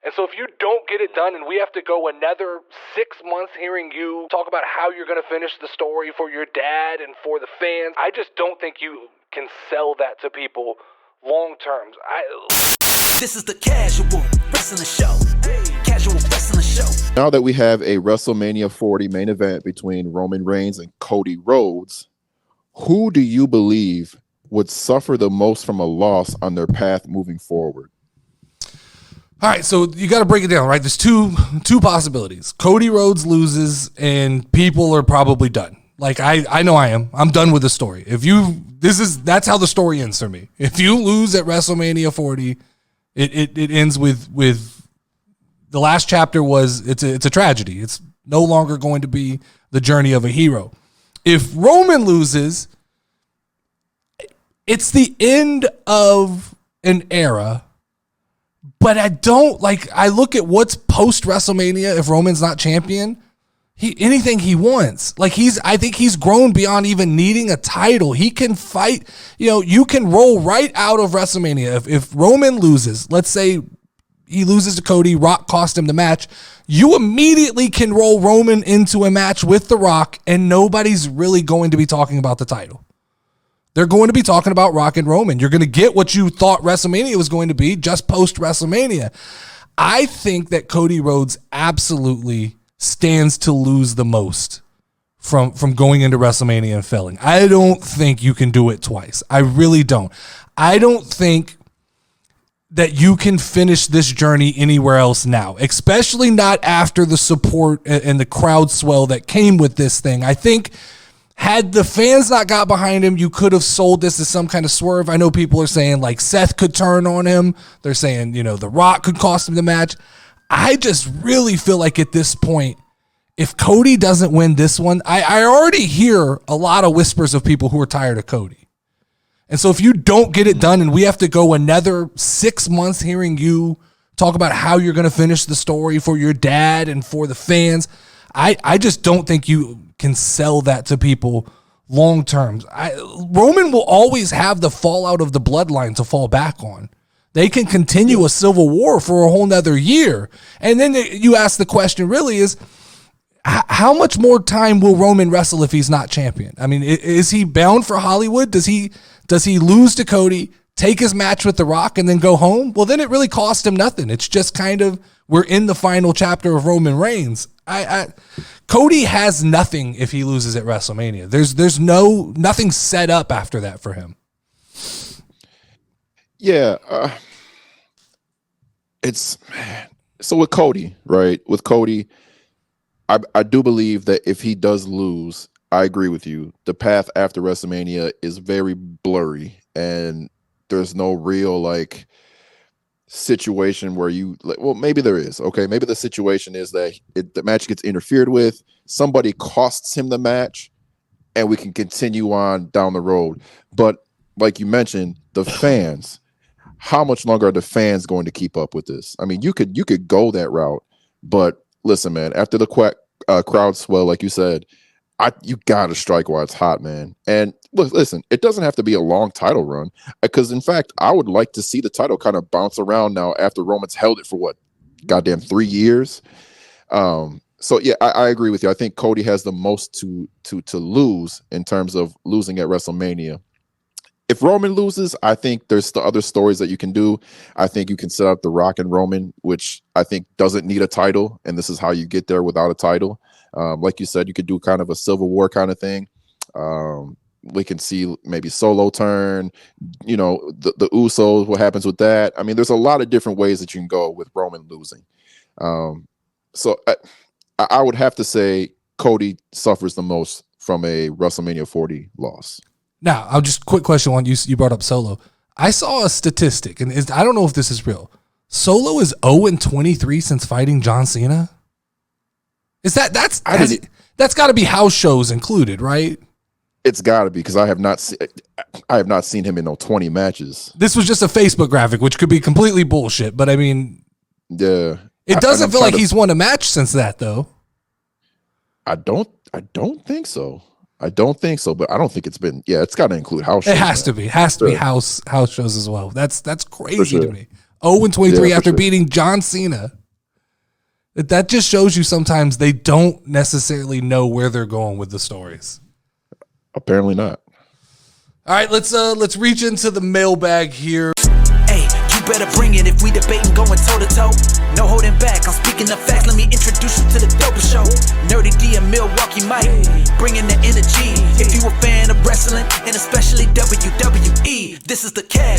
And so if you don't get it done and we have to go another 6 months hearing you talk about how you're going to finish the story for your dad and for the fans, I just don't think you can sell that to people long term. This is the Casual Wrestling Show. Casual Wrestling Show. Now that we have a WrestleMania 40 main event between Roman Reigns and Cody Rhodes, who do you believe would suffer the most from a loss on their path moving forward? All right, so you got to break it down, right? There's two possibilities. Cody Rhodes loses, and people are probably done. Like I know I am. I'm done with the story. That's how the story ends for me. If you lose at WrestleMania 40, it ends with the last chapter was it's a tragedy. It's no longer going to be the journey of a hero. If Roman loses, it's the end of an era. But I look at what's post WrestleMania if Roman's not champion. Anything he wants. I think he's grown beyond even needing a title. He can fight. You can roll right out of WrestleMania. If Roman loses, let's say he loses to Cody, Rock cost him the match, you immediately can roll Roman into a match with The Rock, and nobody's really going to be talking about the title. They're going to be talking about Rock and Roman. You're going to get what you thought WrestleMania was going to be just post WrestleMania. I think that Cody Rhodes absolutely stands to lose the most from going into WrestleMania and failing. I don't think you can do it twice. I really don't. I don't think that you can finish this journey anywhere else now, especially not after the support and the crowd swell that came with this thing. I think had the fans not got behind him, you could have sold this as some kind of swerve. I know people are saying like Seth could turn on him. They're saying, The Rock could cost him the match. I just really feel like at this point, if Cody doesn't win this one, I already hear a lot of whispers of people who are tired of Cody. And so if you don't get it done and we have to go another 6 months hearing you talk about how you're going to finish the story for your dad and for the fans, I just don't think you can sell that to people long term. Roman will always have the fallout of the bloodline to fall back on. They can continue a civil war for a whole nother year. And then you ask the question really is, how much more time will Roman wrestle if he's not champion? I mean, is he bound for Hollywood? Does he lose to Cody, take his match with The Rock, and then go home? Well, then it really cost him nothing. It's just kind of, we're in the final chapter of Roman Reigns. Cody has nothing if he loses at WrestleMania. There's nothing set up after that for him. Yeah. It's so with Cody, right? With Cody, I do believe that if he does lose, I agree with you. The path after WrestleMania is very blurry, and there's no real situation where maybe there is. Okay, maybe the situation is that the match gets interfered with, somebody costs him the match, and we can continue on down the road. But like you mentioned, the fans, how much longer are the fans going to keep up with this? I mean, you could go that route, but listen, man, after the crowd swell, like you said, you gotta strike while it's hot, man. And listen, it doesn't have to be a long title run, because in fact, I would like to see the title kind of bounce around now after Roman's held it for goddamn 3 years. So yeah, I agree with you. I think Cody has the most to lose in terms of losing at WrestleMania. If Roman loses, I think there's the other stories that you can do. I think you can set up The Rock and Roman, which I think doesn't need a title, and this is how you get there without a title. Like you said, you could do kind of a Civil War kind of thing. We can see maybe Solo turn, the Usos, what happens with that. I mean, there's a lot of different ways that you can go with Roman losing. So I would have to say Cody suffers the most from a WrestleMania 40 loss. Now, I'll just quick question on you brought up Solo. I saw a statistic, and I don't know if this is real. Solo is 0-23 since fighting John Cena. Is that's got to be house shows included, right? It's got to be, because I have not seen him in 20 matches. This was just a Facebook graphic, which could be completely bullshit, but I mean, yeah, it doesn't feel like he's won a match since that, though. I don't think so. But I don't think it's been. Yeah, it's got to include house shows. It has to be. It has to be house shows as well. That's crazy to me. 0-23 Yeah, for after sure. beating John Cena. That just shows you sometimes they don't necessarily know where they're going with the stories. Apparently not. All right, let's reach into the mailbag here. Hey, you better bring it if we debating going toe to toe. No holding back, I'm speaking the facts. Let me introduce you to the dopest show. Nerdy D and Milwaukee Mike, bringing the energy. If you a fan of wrestling and especially WWE, this is the Cash